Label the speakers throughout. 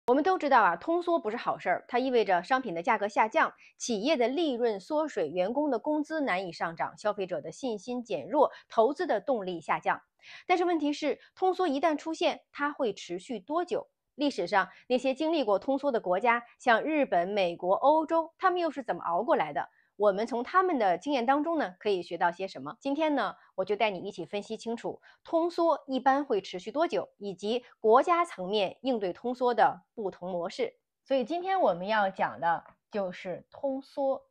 Speaker 1: 我们都知道啊，通缩不是好事儿，它意味着商品的价格下降，企业的利润缩水，员工的工资难以上涨，消费者的信心减弱，投资的动力下降。但是问题是，通缩一旦出现，它会持续多久？历史上那些经历过通缩的国家，像日本、美国、欧洲，他们又是怎么熬过来的？我们从他们的经验当中呢，可以学到些什么？今天呢，我就带你一起分析清楚通缩一般会持续多久，以及国家层面应对通缩的不同模式。所以今天我们要讲的就是通缩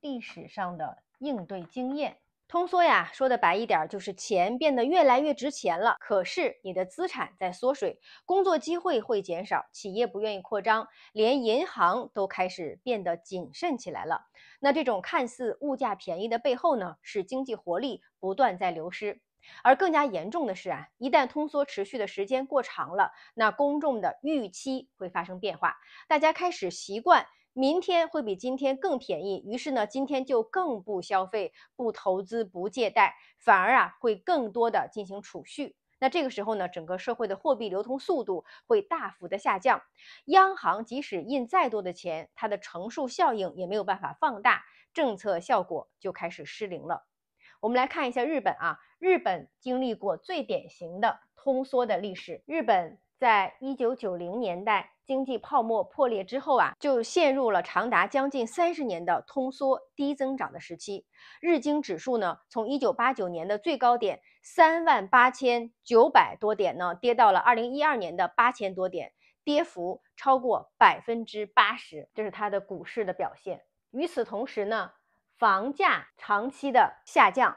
Speaker 1: 历史上的应对经验。通缩呀，说的白一点，就是钱变得越来越值钱了，可是你的资产在缩水，工作机会会减少，企业不愿意扩张，连银行都开始变得谨慎起来了。那这种看似物价便宜的背后呢，是经济活力不断在流失。而更加严重的是啊，一旦通缩持续的时间过长了，那公众的预期会发生变化，大家开始习惯明天会比今天更便宜，于是呢，今天就更不消费、不投资、不借贷，反而啊会更多的进行储蓄。那这个时候呢，整个社会的货币流通速度会大幅的下降，央行即使印再多的钱，它的乘数效应也没有办法放大，政策效果就开始失灵了。我们来看一下日本啊，日本经历过最典型的通缩的历史。日本在1990年代经济泡沫破裂之后啊，就陷入了长达将近30年的通缩低增长的时期。日经指数呢，从1989年的最高点38900多点呢，跌到了2012年的8000多点，跌幅超过80%，这是它的股市的表现。与此同时呢，房价长期的下降，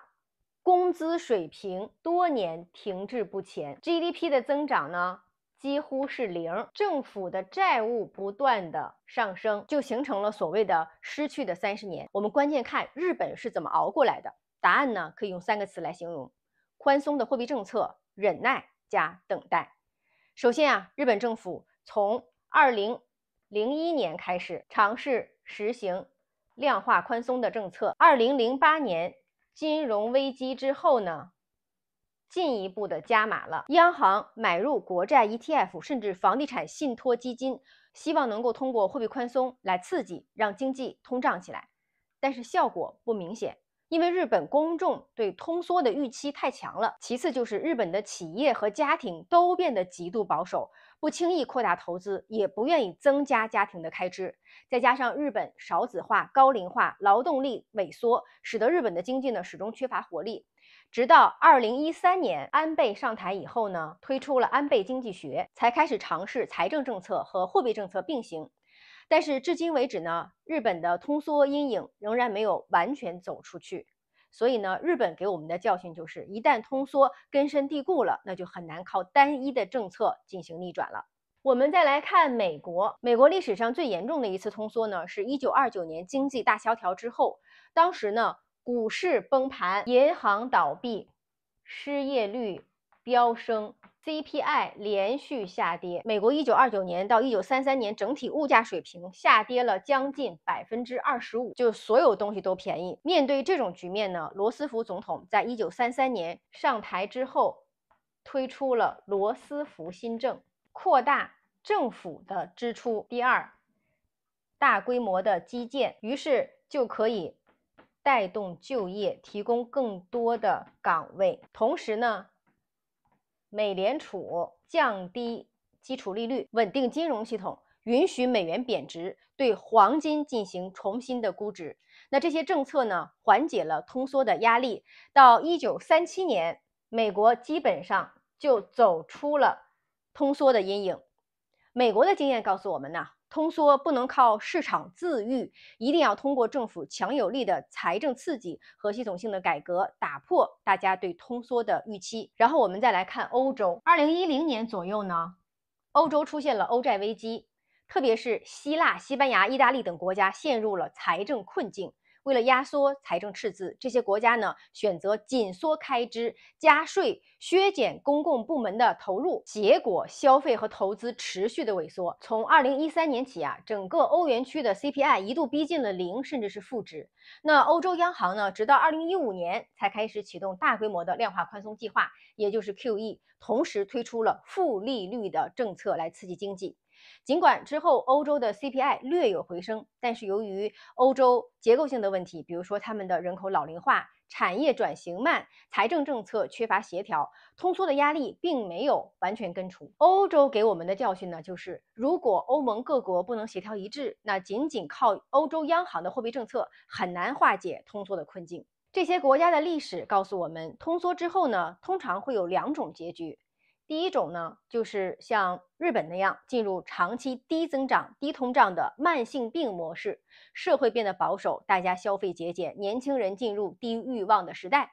Speaker 1: 工资水平多年停滞不前，GDP 的增长呢几乎是零，政府的债务不断的上升，就形成了所谓的失去的30年。我们关键看日本是怎么熬过来的，答案呢可以用3个词来形容：宽松的货币政策、忍耐加等待。首先啊，日本政府从2001年开始尝试实行量化宽松的政策。2008年金融危机之后呢，进一步的加码了，央行买入国债 ETF， 甚至房地产信托基金，希望能够通过货币宽松来刺激，让经济通胀起来。但是效果不明显，因为日本公众对通缩的预期太强了。其次就是日本的企业和家庭都变得极度保守，不轻易扩大投资，也不愿意增加家庭的开支。再加上日本少子化、高龄化、劳动力萎缩，使得日本的经济呢始终缺乏活力。直到2013年安倍上台以后呢，推出了安倍经济学，才开始尝试财政政策和货币政策并行。但是至今为止呢，日本的通缩阴影仍然没有完全走出去。所以呢，日本给我们的教训就是，一旦通缩根深蒂固了，那就很难靠单一的政策进行逆转了。我们再来看美国，美国历史上最严重的一次通缩呢，是1929年经济大萧条之后，当时呢，股市崩盘，银行倒闭，失业率飙升，CPI 连续下跌。美国1929年到1933年整体物价水平下跌了将近25%，就是所有东西都便宜。面对这种局面呢，罗斯福总统在1933年上台之后，推出了罗斯福新政，扩大政府的支出。第二，大规模的基建，于是就可以带动就业，提供更多的岗位。同时呢，美联储降低基础利率，稳定金融系统，允许美元贬值，对黄金进行重新的估值。那这些政策呢，缓解了通缩的压力。到1937年，美国基本上就走出了通缩的阴影。美国的经验告诉我们呢，通缩不能靠市场自愈，一定要通过政府强有力的财政刺激和系统性的改革，打破大家对通缩的预期。然后我们再来看欧洲，2010年左右呢，欧洲出现了欧债危机，特别是希腊、西班牙、意大利等国家陷入了财政困境。为了压缩财政赤字，这些国家呢选择紧缩开支、加税、削减公共部门的投入，结果消费和投资持续的萎缩。从2013年起啊，整个欧元区的 CPI 一度逼近了0，甚至是负值。那欧洲央行呢，直到2015年才开始启动大规模的量化宽松计划，也就是 QE，同时推出了负利率的政策来刺激经济。尽管之后欧洲的 CPI 略有回升，但是由于欧洲结构性的问题，比如说他们的人口老龄化、产业转型慢、财政政策缺乏协调，通缩的压力并没有完全根除。欧洲给我们的教训呢，就是如果欧盟各国不能协调一致，那仅仅靠欧洲央行的货币政策很难化解通缩的困境。这些国家的历史告诉我们，通缩之后呢，通常会有两种结局。第一种呢，就是像日本那样进入长期低增长、低通胀的慢性病模式，社会变得保守，大家消费节俭，年轻人进入低欲望的时代。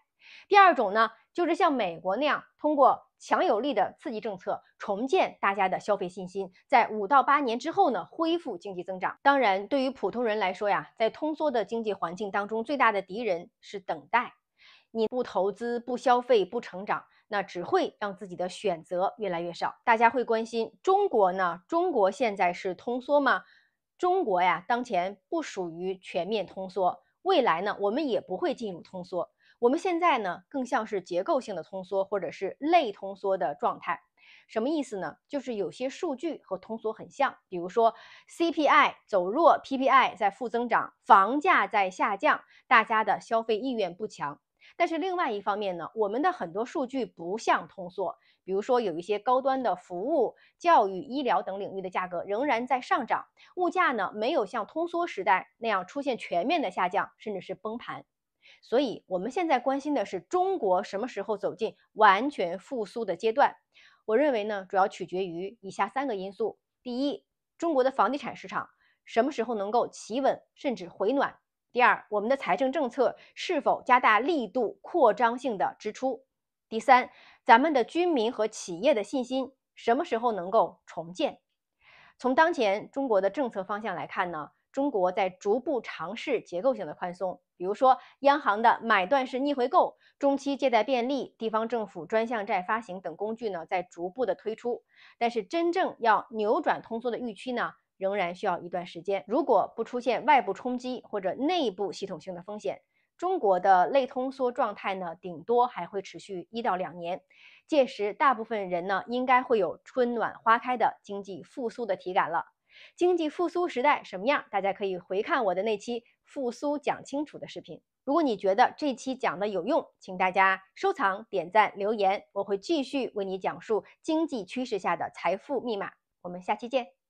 Speaker 1: 第二种呢，就是像美国那样，通过强有力的刺激政策，重建大家的消费信心，在5到8年之后呢，恢复经济增长。当然，对于普通人来说呀，在通缩的经济环境当中，最大的敌人是等待。你不投资、不消费、不成长，那只会让自己的选择越来越少。大家会关心中国呢？中国现在是通缩吗？中国呀，当前不属于全面通缩，未来呢，我们也不会进入通缩。我们现在呢，更像是结构性的通缩或者是类通缩的状态。什么意思呢？就是有些数据和通缩很像，比如说 CPI 走弱 ，PPI 在负增长，房价在下降，大家的消费意愿不强。但是另外一方面呢，我们的很多数据不像通缩，比如说有一些高端的服务、教育、医疗等领域的价格仍然在上涨，物价呢没有像通缩时代那样出现全面的下降，甚至是崩盘。所以我们现在关心的是中国什么时候走进完全复苏的阶段。我认为呢，主要取决于以下3个因素：第一，中国的房地产市场什么时候能够企稳甚至回暖；第二，我们的财政政策是否加大力度扩张性的支出；第三，咱们的居民和企业的信心什么时候能够重建。从当前中国的政策方向来看呢，中国在逐步尝试结构性的宽松，比如说央行的买断式逆回购、中期借贷便利、地方政府专项债发行等工具呢，在逐步的推出。但是真正要扭转通缩的预期呢，仍然需要一段时间。如果不出现外部冲击或者内部系统性的风险，中国的类通缩状态呢，顶多还会持续1到2年。届时，大部分人呢，应该会有春暖花开的经济复苏的体感了。经济复苏时代什么样？大家可以回看我的那期复苏讲清楚的视频。如果你觉得这期讲的有用，请大家收藏、点赞、留言，我会继续为你讲述经济趋势下的财富密码。我们下期见。